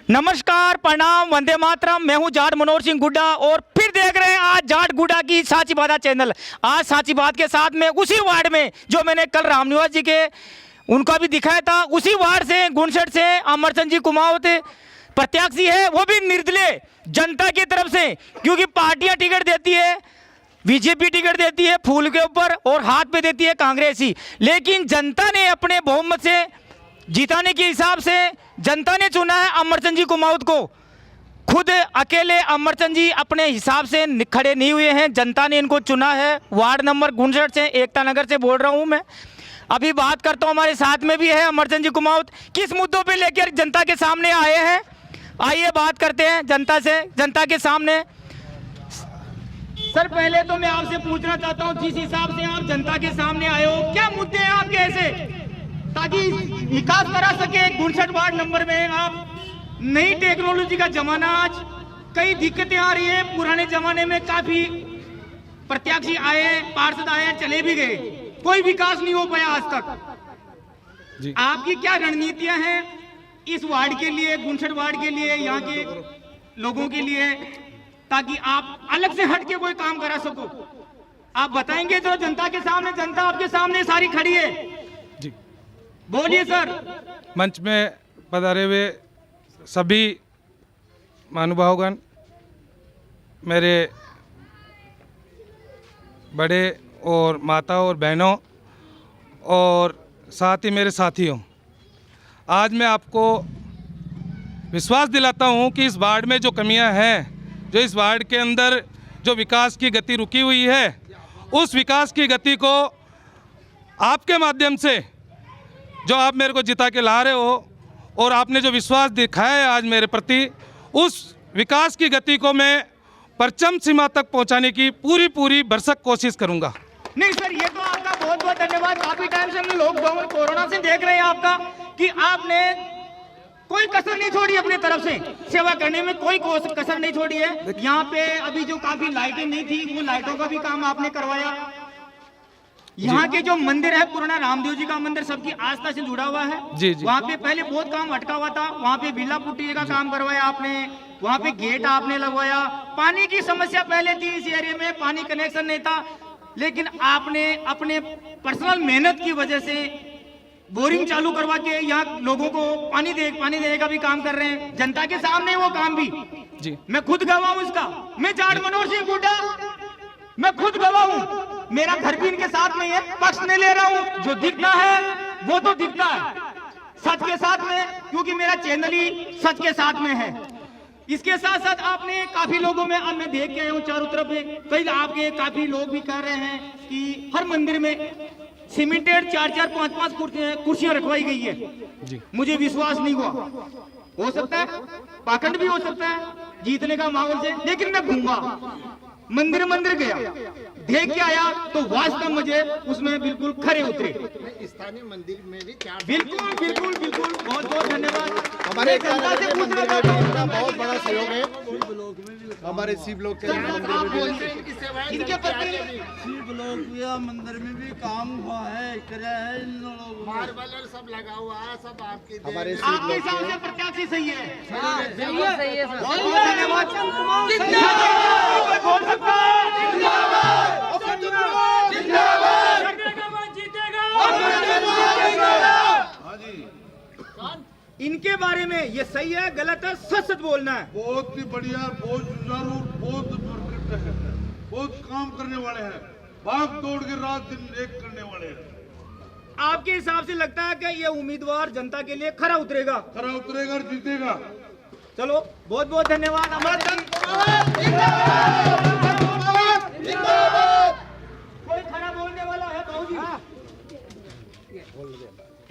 नमस्कार, प्रणाम, वंदे मातरम। मैं हूं जाट मनोहर सिंह गुड्डा और फिर देख रहे हैं आज जाट गुड्डा की साची बात चैनल। आज साची बात के साथ में उसी वार्ड में जो मैंने कल रामनिवास जी के उनका भी दिखाया था, उसी वार्ड से गुणसठ से अमरचंद जी कुमावत प्रत्याशी है, वो भी निर्दलीय जनता की तरफ से, क्योंकि पार्टियां टिकट देती है, बीजेपी टिकट देती है फूल के ऊपर और हाथ पे देती है कांग्रेसी, लेकिन जनता ने अपने बहुमत से जीताने के हिसाब से जनता ने चुना है अमरचंद जी कुमावत को। खुद अकेले अमरचंद जी अपने हिसाब से खड़े नहीं हुए हैं, जनता ने इनको चुना है। वार्ड नंबर 59 से, एकता नगर से बोल रहा हूं मैं। अभी बात करता हूं, हमारे साथ में भी है अमरचंद जी कुमावत। किस मुद्दों पे लेकर जनता के सामने आए हैं, आइए बात करते हैं जनता से, जनता के सामने। सर, पहले तो मैं आपसे पूछना चाहता हूं, जिस हिसाब से आप जनता के सामने आए हो, क्या मुद्दे हैं आपके ऐसे ताकि विकास करा सके 59 वार्ड नंबर में? आप नई टेक्नोलॉजी का जमाना, आज कई दिक्कतें आ रही हैं। पुराने जमाने में काफी प्रत्याशी आए, पार्षद आए, चले भी गए, कोई विकास नहीं हो पाया आज तक जी। आपकी क्या रणनीतियां हैं इस वार्ड के लिए, 59 वार्ड के लिए, यहाँ के लोगों के लिए, ताकि आप अलग से हट के कोई काम करा सको? आप बताएंगे तो जनता के सामने, जनता आपके सामने सारी खड़ी है जी। बोलिए सर। मंच में पधारे हुए सभी महानुभावगण, मेरे बड़े और माता और बहनों, और साथ ही मेरे साथियों, आज मैं आपको विश्वास दिलाता हूं कि इस वार्ड में जो कमियां हैं, जो इस वार्ड के अंदर जो विकास की गति रुकी हुई है, उस विकास की गति को आपके माध्यम से, जो आप मेरे को जिता के ला रहे हो और आपने जो विश्वास दिखाया है आज मेरे प्रति, उस विकास की गति को मैं परचम सीमा तक पहुंचाने की पूरी भरसक कोशिश करूंगा। नहीं सर, ये तो आपका बहुत बहुत धन्यवाद। काफी टाइम से हम लॉकडाउन कोरोना से देख रहे हैं आपका कि आपने कोई कसर नहीं छोड़ी अपनी तरफ से सेवा करने में, कोई कसर नहीं छोड़ी है। यहाँ पे अभी जो काफी लाइटें नहीं थी, वो लाइटों का भी काम आपने करवाया। यहाँ के जो मंदिर है, पुराना रामदेव जी का मंदिर, सबकी आस्था से जुड़ा हुआ है जी। वहाँ पे पहले बहुत काम अटका हुआ था, वहाँ पे बिल्ला पुट्टी का काम करवाया आपने, वहाँ पे गेट आपने लगवाया। पानी की समस्या पहले थी इस एरिया में, पानी कनेक्शन नहीं था, लेकिन आपने अपने पर्सनल मेहनत की वजह से बोरिंग चालू करवा के यहाँ लोगों को पानी देने का भी काम कर रहे हैं। जनता के सामने वो काम भी जी, मैं खुद गवाह हूँ इसका। मैं जाट मनोहर सिंह गुड्डा, मैं खुद गवाह हूँ। मेरा घर भी इनके साथ में है, पक्ष नहीं ले रहा हूँ, जो दिखना है वो तो दिखता है सच के साथ में, क्योंकि मेरा चैनल ही सच के साथ में है। इसके साथ साथ आपने काफी लोगों में, अब मैं देख के आया हूँ चारों तरफ, कई आपके काफी लोग भी कह रहे हैं कि हर मंदिर में सीमेंटेड 4-4, 5-5 कुर्सियां रखवाई गई है जी। मुझे विश्वास नहीं हुआ, हो सकता है पाखंड भी हो सकता है जीतने का माहौल से, लेकिन मैं घूमा, मंदिर गया, देख के आया, तो वास्तव मुझे उसमें बिल्कुल खरे उतरे। स्थानीय मंदिर में भी बिल्कुल बहुत धन्यवाद। हमारे जनता से पूछना चाहता हूं, इनका बहुत बड़ा सहयोग है। हमारे शिव लोग के इनके पत्नी शिव लोग मंदिर में भी काम हुआ है, मार्बल सब लगा हुआ है, सब आपके हमारे हिसाब से प्रत्याशी सही है। सही है सर। बहुत धन्यवाद। इनके बारे में ये सही है गलत है, सच बोलना है। बहुत ही बढ़िया, बहुत जरूर, बहुत परफेक्ट है, बहुत काम करने वाले हैं, भाग दौड़ के रात दिन एक करने वाले हैं। आपके हिसाब से लगता है कि ये उम्मीदवार जनता के लिए खरा उतरेगा और जीतेगा? चलो, बहुत बहुत धन्यवाद। कोई खरा बोलने वाला है बाबूजी?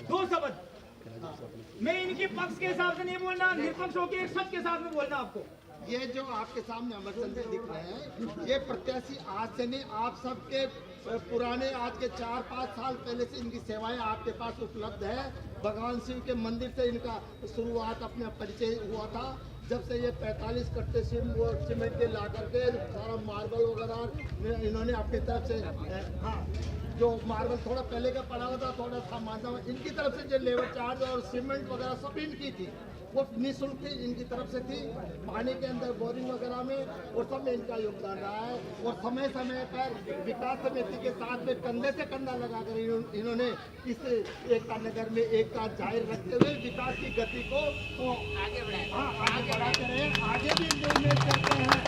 दो शब्द। मैं इनके पक्ष के हिसाब से नहीं बोलना, निष्पक्ष होकर एक सच के साथ में बोलना आपको। ये जो आपके सामने अमरचंद जी दिख रहे हैं, ये प्रत्याशी आज से नहीं, आप सबके पुराने, आज के 4-5 साल पहले से इनकी सेवाएं आपके पास उपलब्ध है। भगवान शिव के मंदिर से इनका शुरुआत, अपना परिचय हुआ था, जब से ये 45 कट्टे सीमेंट के ला करके सारा मार्बल वगैरह इन्होंने अपनी तरफ से, हाँ, जो मार्बल थोड़ा पहले का पड़ा हुआ था, थोड़ा था मानता हूँ, इनकी तरफ से जो लेबर चार्ज और सीमेंट वगैरह सब इनकी थी, वो निःशुल्क थी, इनकी तरफ से थी। पानी के अंदर बोरिंग वगैरह में और सब में इनका योगदान रहा है। और समय समय पर विकास समिति के साथ में कंधे से कंधा लगाकर इन्होंने इस एकता नगर में एकता जाहिर रखते हुए विकास की गति को आगे बढ़ाते रहे। आगे भी उम्मीद करते हैं,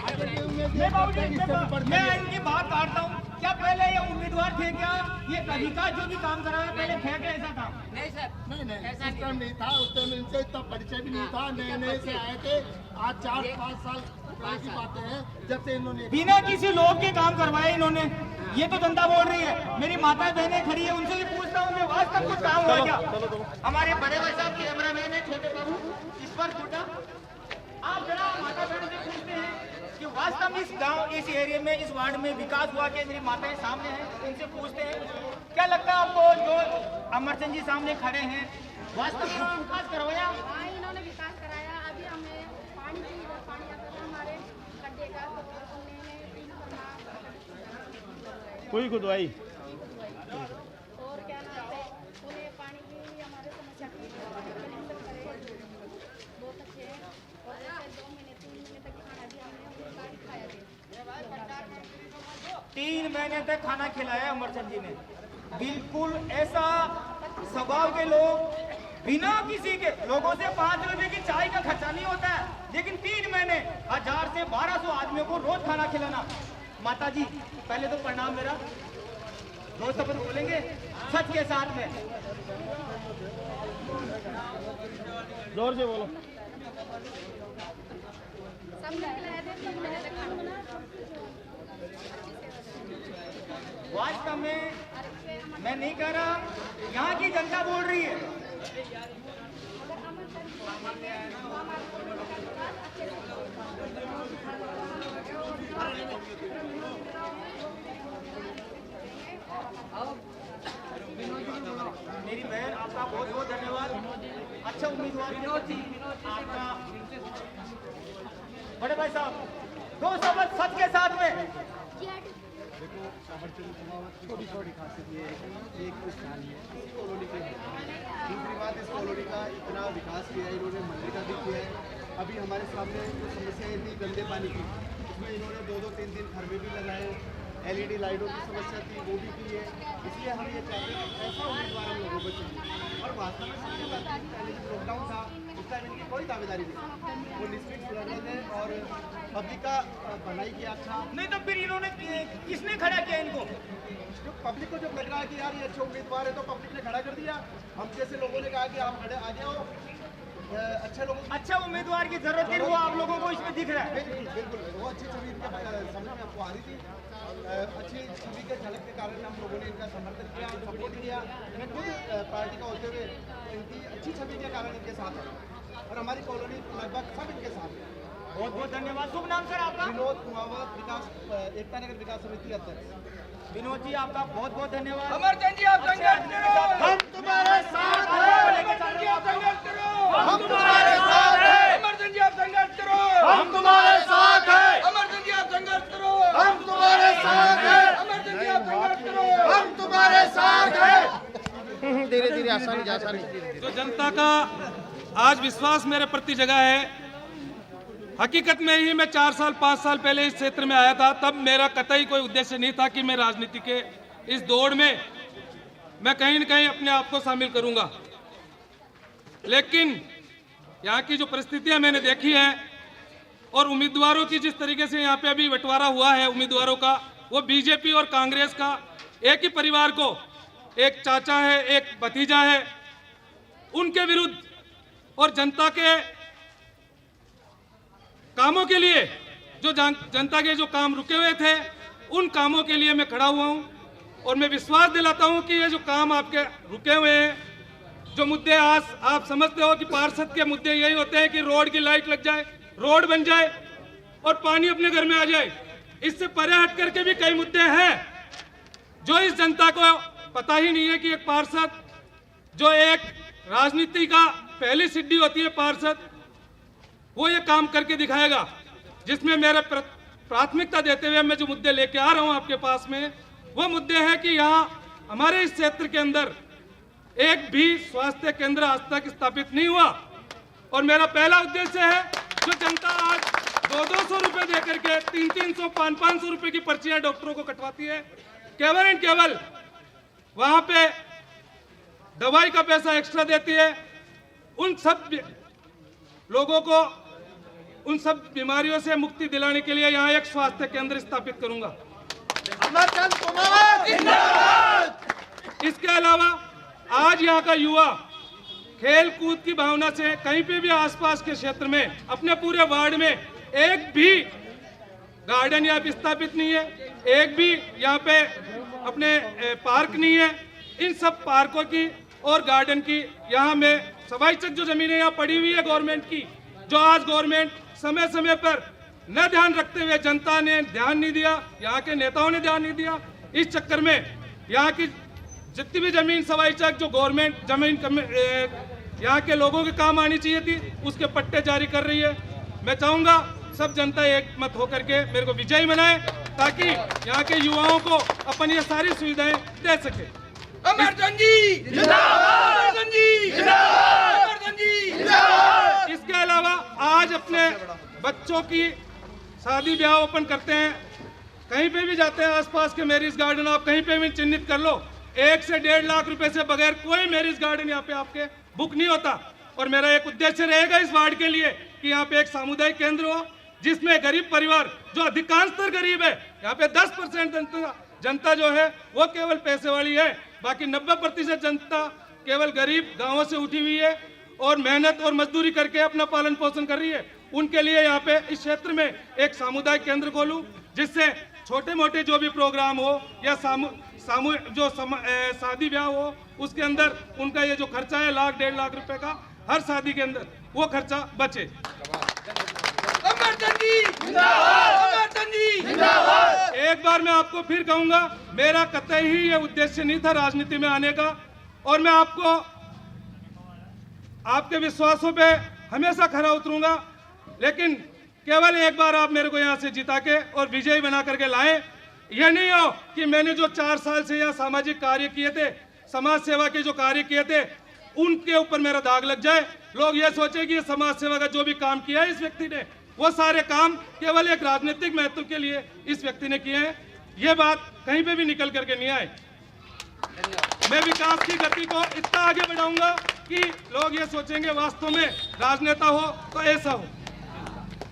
आगे भी उम्मीद करते हैं इससे भी बढ़ मैं इनकी बात काटता हूँ। क्या पहले ये उम्मीदवार थे क्या? ये विकास जो भी काम करा है पहले फेंक ऐसा था? नहीं सर, नहीं उस टाइम नहीं था। उस टाइम इनसे इतना परिचय भी नहीं था, नए नए से आए थे। आज 4-5 साल पहले की बातें हैं जब से इन्होंने बिना किसी लोग के काम करवाए इन्होंने। ये तो जनता बोल रही है। मेरी माता बहनें खड़ी है, उनसे भी पूछता हूँ मैं, वास्तव कुछ काम हुआ क्या? हमारे बड़े भाई साहब कैमरामैन है, छोटे बाबू इस पर छोटा, आप जरा माता बहनों से पूछते हैं कि वास्तव में इस गांव, इस एरिया में, इस वार्ड में विकास हुआ क्या? मेरी माताएं सामने हैं, उनसे पूछते हैं क्या लगता है आपको? जो अमरचंद जी सामने खड़े हैं, वास्तव में विकास करवाया? हाँ, इन्होंने विकास कराया। अभी हमें पानी आता था हमारे गड्ढे का, तो उन्होंने कोई खुदवाई और क्या नाम है, उन्हें पानी की हमारे समस्या की बहुत अच्छे हैं। और जैसे 2 महीने 3 महीने तक खाना भी हमने उनका खाया था। 3 महीने तक खाना खिलाया अमरचंद जी ने। बिल्कुल ऐसा स्वभाव के लोग, बिना किसी के लोगों से 5 रुपए की चाय का खर्चा नहीं होता है, लेकिन 3 महीने 1000 से 1200 आदमियों को रोज खाना खिलाना। माता जी पहले तो प्रणाम मेरा। रोज शब्द बोलेंगे सच के साथ में। जोर से बोलो। सब खिलाया थे, 3 महीने तक खाना बना। वास्तव में मैं नहीं कह रहा, यहाँ की जनता बोल रही है। मेरी बहन आपका बहुत बहुत धन्यवाद। अच्छा उम्मीदवार आपका बड़े भाई साहब 2 शब्द सच के साथ में। छोटी छोटी खासियत ये है कि एक इस कॉलोनी के है। दूसरी बात, इस कॉलोनी का इतना विकास किया है इन्होंने, मंदिर का भी किया है। अभी हमारे सामने जो समस्याएं थी गंदे पानी की, उसमें इन्होंने 2-3 खरबे भी लगाए। LED लाइटों की समस्या थी, वो भी की है। इसलिए हम ये चाहते हैं कि ऐसा उम्मीदवार हम लोगों को चाहिए। और वास्तव में सबसे पहले जो लॉकडाउन था उस टाइम इनकी कोई दावेदारी नहीं, वो निष्पक्ष लड़ रहे थे और पब्लिक का भलाई किया। अच्छा नहीं तो फिर इन्होंने किसने खड़ा किया इनको? जो पब्लिक को जब लग रहा है कि यार ये अच्छे उम्मीदवार है तो पब्लिक ने खड़ा कर दिया। हम जैसे लोगों ने कहा कि आप खड़े आ जाओ, अच्छे लोगों अच्छा उम्मीदवार की जरूरत थी, वो आप लोगों को इसमें दिख रहा है। बिल्कुल बिल्कुल वो अच्छी छवि इनके समझ में आपको आ रही थी। अच्छी छवि के झलक के कारण हम लोगों ने इनका समर्थन किया, सपोर्ट किया। मैं खुद पार्टी का होते हुए इनकी अच्छी छवि के कारण इनके साथ है और हमारी कॉलोनी लगभग सब इनके साथ है। बहुत बहुत धन्यवाद। शुभ नाम सर आपका? विनोद कुमावत, विकास एकता नगर विकास समिति अध्यक्ष। विनोद जी आपका बहुत बहुत धन्यवाद। अमरचंद जी आप संघर्ष करो, हम तुम्हारे साथ हैं। अमरचंद जी आप संघर्ष करो, हम तुम्हारे साथ हैं। अमरचंद जी आप संघर्ष करो, हम तुम्हारे साथ हैं। अमरचंद जी आप संघर्ष करो, हम तुम्हारे साथ हैं। अमरचंद जी आप संघर्ष करो, हम तुम्हारे साथ हैं। धीरे धीरे आसानी। जो जनता का आज विश्वास मेरे प्रति जगह है, हकीकत में ही मैं 4-5 साल पहले इस क्षेत्र में आया था। तब मेरा कतई कोई उद्देश्य नहीं था कि मैं राजनीति के इस दौड़ में मैं कहीं न कहीं अपने आप को शामिल करूंगा। लेकिन यहाँ की जो परिस्थितियां मैंने देखी हैं और उम्मीदवारों की जिस तरीके से यहाँ पे अभी बंटवारा हुआ है उम्मीदवारों का, वो बीजेपी और कांग्रेस का एक ही परिवार को, एक चाचा है, एक भतीजा है, उनके विरुद्ध और जनता के कामों के लिए, जो जनता के जो काम रुके हुए थे उन कामों के लिए मैं खड़ा हुआ हूं। और मैं विश्वास दिलाता हूं कि ये जो काम आपके रुके हुए हैं, जो मुद्दे आज आप समझते हो कि पार्षद के मुद्दे यही होते हैं कि रोड की लाइट लग जाए, रोड बन जाए और पानी अपने घर में आ जाए। इससे परे हट करके भी कई मुद्दे हैं जो इस जनता को पता ही नहीं है कि एक पार्षद, जो एक राजनीति का पहली सीढ़ी होती है पार्षद, वो ये काम करके दिखाएगा। जिसमें मेरे प्राथमिकता देते हुए मैं जो मुद्दे लेके आ रहा हूं आपके पास में, वो मुद्दे हैं कि यहाँ हमारे इस क्षेत्र के अंदर एक भी स्वास्थ्य केंद्र आज तक स्थापित नहीं हुआ। और मेरा पहला उद्देश्य है, जो जनता आज 200 रुपए दे करके 300 500 रुपए की पर्चियां डॉक्टरों को कटवाती है, केवल एंड केवल वहां पे दवाई का पैसा एक्स्ट्रा देती है, उन सब लोगों को उन सब बीमारियों से मुक्ति दिलाने के लिए यहाँ एक स्वास्थ्य केंद्र स्थापित करूंगा। इसके अलावा आज यहाँ का युवा खेल कूद की भावना से कहीं पे भी आसपास के क्षेत्र में अपने पूरे वार्ड में एक भी गार्डन यहाँ पे स्थापित नहीं है, एक भी यहाँ पे अपने पार्क नहीं है। इन सब पार्कों की और गार्डन की यहाँ में सवाई चक जो जमीनें यहाँ पड़ी हुई है गवर्नमेंट की, जो आज गवर्नमेंट समय समय पर न ध्यान रखते हुए, जनता ने ध्यान नहीं दिया, यहाँ के नेताओं ने ध्यान नहीं दिया, इस चक्कर में यहाँ की जितनी भी जमीन सवाई चक जो गवर्नमेंट जमीन यहाँ के लोगों के काम आनी चाहिए थी, उसके पट्टे जारी कर रही है। मैं चाहूंगा सब जनता एक मत होकर के मेरे को विजयी बनाए, ताकि यहाँ के युवाओं को अपन ये सारी सुविधाएं दे सके। अमरचंद जी जिंदाबाद, अमरचंद जी जिंदाबाद, अमरचंद जी जिंदाबाद। इसके अलावा आज अपने बच्चों की शादी ब्याह अपन करते हैं, कहीं पे भी जाते हैं, आसपास के मैरिज गार्डन आप कहीं पे भी चिन्हित कर लो, 1 से 1.5 लाख रुपए से बगैर कोई मैरिज गार्डन यहाँ पे आपके बुक नहीं होता। और मेरा एक उद्देश्य रहेगा इस वार्ड के लिए कि यहाँ पे एक सामुदायिक केंद्र हो, जिसमें गरीब परिवार, जो अधिकांशतर गरीब है, यहाँ पे 10% जनता जो है वो केवल पैसे वाली है, बाकी 90% जनता केवल गरीब गांवों से उठी हुई है और मेहनत और मजदूरी करके अपना पालन पोषण कर रही है। उनके लिए यहाँ पे इस क्षेत्र में एक सामुदायिक केंद्र खोलूं, जिससे छोटे मोटे जो भी प्रोग्राम हो या शादी ब्याह हो, उसके अंदर उनका ये जो खर्चा है 1.5 लाख रुपए का हर शादी के अंदर, वो खर्चा बचे। अमरचंद जी जिंदाबाद, अमरचंद जी जिंदाबाद। एक बार मैं आपको फिर कहूंगा, मेरा कतई ही ये उद्देश्य नहीं था राजनीति में आने का, और मैं आपको आपके विश्वासों पे हमेशा खरा उतरूंगा, लेकिन केवल एक बार आप मेरे को यहाँ से जिता के और विजयी बना करके लाएं। यह नहीं हो कि मैंने जो 4 साल से यहाँ सामाजिक कार्य किए थे, समाज सेवा के जो कार्य किए थे, उनके ऊपर मेरा दाग लग जाए, लोग ये सोचे कि ये समाज सेवा का जो भी काम किया है इस व्यक्ति ने, वो सारे काम केवल एक राजनीतिक महत्व के लिए इस व्यक्ति ने किए हैं। ये बात कहीं पे भी निकल करके नहीं आए। मैं विकास की गति को इतना आगे बढ़ाऊंगा कि लोग ये सोचेंगे वास्तव में राजनेता हो तो ऐसा हो।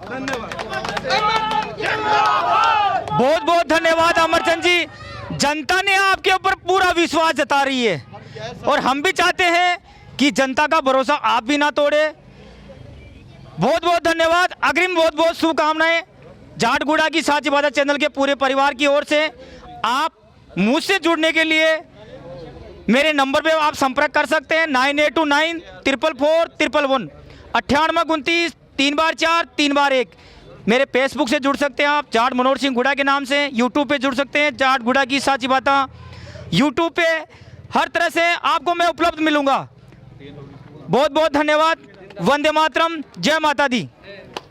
धन्यवाद। बहुत बहुत धन्यवाद अमरचंद जी। जनता ने आपके ऊपर पूरा विश्वास जता रही है, और हम भी चाहते हैं कि जनता का भरोसा आप भी ना तोड़े। बहुत बहुत धन्यवाद। अग्रिम बहुत बहुत शुभकामनाएं जाटगुड़ा की साची बात चैनल के पूरे परिवार की ओर से। आप मुझसे जुड़ने के लिए मेरे नंबर पे आप संपर्क कर सकते हैं 9829 444 111 9829 3 बार 4 3 बार 1। मेरे फेसबुक से जुड़ सकते हैं आप जाट मनोहर सिंह गुड़ा के नाम से। यूट्यूब पे जुड़ सकते हैं जाट गुड़ा की साची बातें। यूट्यूब पे हर तरह से आपको मैं उपलब्ध मिलूंगा। बहुत बहुत धन्यवाद। वंदे मातरम। जय माता दी।